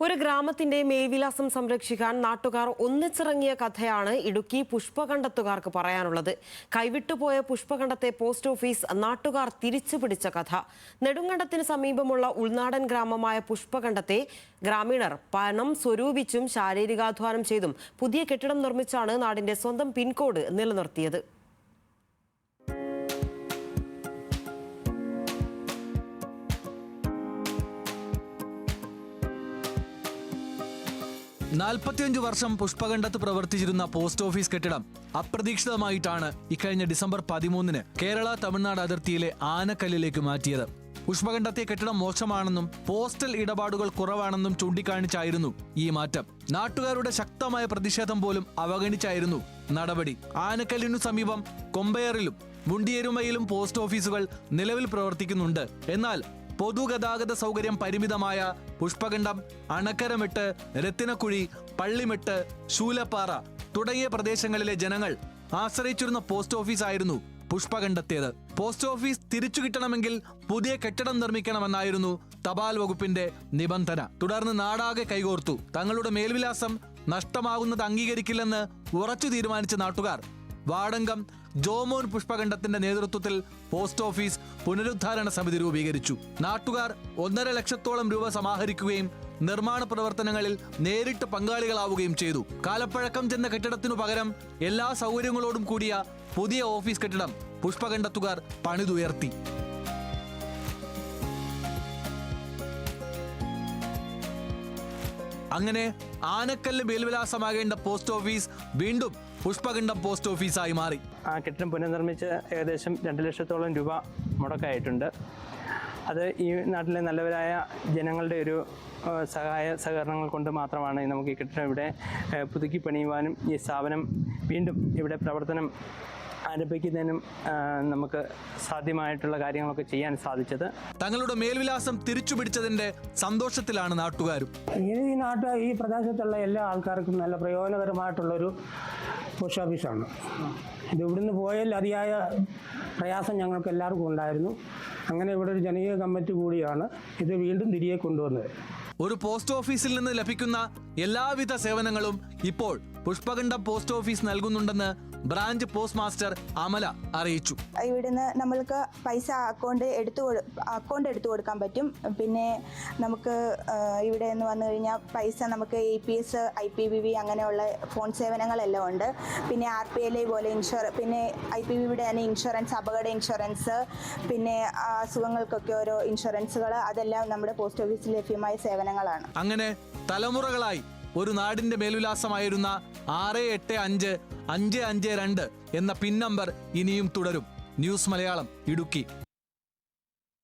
ഒരു ഗ്രാമത്തിന്റെ മേൽവിലാസം സംരക്ഷിക്കാൻ നാട്ടുകാർ ഒന്നിച്ചിറങ്ങിയ കഥയാണ് ഇടുക്കി പുഷ്പകണ്ടത്തുകാർക്ക് പറയാനുള്ളത്. കൈവിട്ടുപോയ പുഷ്പകണ്ടത്തെ പോസ്റ്റ് ഓഫീസ് നാട്ടുകാർ തിരിച്ചുപിടിച്ച കഥ. നെടുങ്കണ്ടത്തിന് സമീപമുള്ള ഉൾനാടൻ ഗ്രാമമായ പുഷ്പകണ്ടത്തെ ഗ്രാമീണർ പണം സ്വരൂപിച്ചും ശാരീരികാധ്വാനം ചെയ്തും പുതിയ കെട്ടിടം നിർമ്മിച്ചാണ് നാടിന്റെ സ്വന്തം പിൻകോഡ് നിലനിർത്തിയത്. നാൽപ്പത്തിയഞ്ച് വർഷം പുഷ്പകണ്ടത്ത് പ്രവർത്തിച്ചിരുന്ന പോസ്റ്റ് ഓഫീസ് കെട്ടിടം അപ്രതീക്ഷിതമായിട്ടാണ് ഇക്കഴിഞ്ഞ ഡിസംബർ 13-ന് കേരള തമിഴ്നാട് അതിർത്തിയിലെ ആനക്കല്ലിലേക്ക് മാറ്റിയത്. പുഷ്പകണ്ടത്തെ കെട്ടിടം മോശമാണെന്നും പോസ്റ്റൽ ഇടപാടുകൾ കുറവാണെന്നും ചൂണ്ടിക്കാണിച്ചായിരുന്നു ഈ മാറ്റം. നാട്ടുകാരുടെ ശക്തമായ പ്രതിഷേധം പോലും അവഗണിച്ചായിരുന്നു നടപടി. ആനക്കല്ലിനു സമീപം കൊമ്പയറിലും മുണ്ടിയെരുമയിലും പോസ്റ്റ് ഓഫീസുകൾ നിലവിൽ പ്രവർത്തിക്കുന്നുണ്ട്. എന്നാൽ പൊതുഗതാഗത സൗകര്യം പരിമിതമായ പുഷ്പകണ്ടം, അണക്കരമെട്ട്, രത്തിനക്കുഴി, പള്ളിമെട്ട്, ശൂലപ്പാറ തുടങ്ങിയ പ്രദേശങ്ങളിലെ ജനങ്ങൾ ആശ്രയിച്ചിരുന്ന പോസ്റ്റ് ഓഫീസായിരുന്നു പുഷ്പകണ്ടത്തേത്. പോസ്റ്റ് ഓഫീസ് തിരിച്ചു കിട്ടണമെങ്കിൽ പുതിയ കെട്ടിടം നിർമ്മിക്കണമെന്നായിരുന്നു തപാൽ വകുപ്പിന്റെ നിബന്ധന. തുടർന്ന് നാടാകെ കൈകോർത്തു. തങ്ങളുടെ മേൽവിലാസം നഷ്ടമാകുന്നത് അംഗീകരിക്കില്ലെന്ന് ഉറച്ചു തീരുമാനിച്ച നാട്ടുകാർ വാടങ്കം ജോമോൻ പുഷ്പകണ്ടത്തിന്റെ നേതൃത്വത്തിൽ പോസ്റ്റ് ഓഫീസ് പുനരുദ്ധാരണ സമിതി രൂപീകരിച്ചു. നാട്ടുകാർ 1.5 ലക്ഷത്തോളം രൂപ സമാഹരിക്കുകയും നിർമ്മാണ പ്രവർത്തനങ്ങളിൽ നേരിട്ട് പങ്കാളികളാവുകയും ചെയ്തു. കാലപ്പഴക്കം ചെന്ന കെട്ടിടത്തിനു പകരം എല്ലാ സൗകര്യങ്ങളോടും കൂടിയ പുതിയ ഓഫീസ് കെട്ടിടം പുഷ്പകണ്ടത്തുകാർ പണിതുയർത്തി. അങ്ങനെ ആനക്കല്ല് മേൽവിലാസമാകേണ്ട പോസ്റ്റ് ഓഫീസ് വീണ്ടും പുഷ്പകണ്ടം പോസ്റ്റ് ഓഫീസായി മാറി. ആ കെട്ടിടം പുനർനിർമ്മിച്ച് ഏകദേശം 2 ലക്ഷത്തോളം രൂപ മുടക്കായിട്ടുണ്ട്. അത് ഈ നാട്ടിലെ നല്ലവരായ ജനങ്ങളുടെ ഒരു സഹകരണങ്ങൾ കൊണ്ട് മാത്രമാണ് നമുക്ക് ഈ കെട്ടിടം ഇവിടെ പുതുക്കി പണിയുവാനും ഈ സ്ഥാപനം വീണ്ടും ഇവിടെ പ്രവർത്തനം ആരംഭിക്കുന്നതിനും നമുക്ക് സാധ്യമായിട്ടുള്ള കാര്യങ്ങളൊക്കെ ചെയ്യാൻ സാധിച്ചത്. തങ്ങളുടെ മേൽവിലാസം തിരിച്ചു പിടിച്ചതിന്റെ സന്തോഷത്തിലാണ് നാട്ടുകാരും. ഈ പ്രദേശത്തുള്ള എല്ലാ ആൾക്കാർക്കും നല്ല പ്രയോജനകരമായിട്ടുള്ളൊരു പോസ്റ്റ് ഓഫീസാണ്. ഇത് ഇവിടുന്ന് പോയാൽ അതിയായ പ്രയാസം ഞങ്ങൾക്ക് എല്ലാവർക്കും ഉണ്ടായിരുന്നു. അങ്ങനെ ഇവിടെ ഒരു ജനകീയ കമ്മിറ്റി കൂടിയാണ് ഇത് വീണ്ടും തിരികെ കൊണ്ടുവന്നത്. ഒരു പോസ്റ്റ് ഓഫീസിൽ നിന്ന് ലഭിക്കുന്ന എല്ലാവിധ സേവനങ്ങളും ഇപ്പോൾ പുഷ്പകണ്ടം പോസ്റ്റ് ഓഫീസ് നൽകുന്നുണ്ടെന്ന് ബ്രാഞ്ച് പോസ്റ്റ് മാസ്റ്റർ അമല അറിയിച്ചു. ഇവിടുന്ന് നമ്മൾക്ക് പൈസ അക്കൗണ്ട് എടുത്തു കൊടുക്കാൻ പറ്റും. പിന്നെ നമുക്ക് ഇവിടെ നിന്ന് വന്നു കഴിഞ്ഞാൽ പൈസ നമുക്ക് APS, IPPV അങ്ങനെയുള്ള ഫോൺ സേവനങ്ങളെല്ലാം ഉണ്ട്. പിന്നെ RPLI പോലെ പിന്നെ IPPVയുടെ തന്നെ ഇൻഷുറൻസ്, അപകട ഇൻഷുറൻസ്, പിന്നെ അസുഖങ്ങൾക്കൊക്കെ ഓരോ ഇൻഷുറൻസുകൾ, അതെല്ലാം നമ്മുടെ പോസ്റ്റ് ഓഫീസിൽ ലഭ്യമായ സേവനങ്ങളാണ്. അങ്ങനെ തലമുറകളായി ഒരു നാടിന്റെ മേൽവിലാസമായിരുന്ന 685-552 എന്ന പിൻ നമ്പർ ഇനിയും തുടരും. ന്യൂസ് മലയാളം, ഇടുക്കി.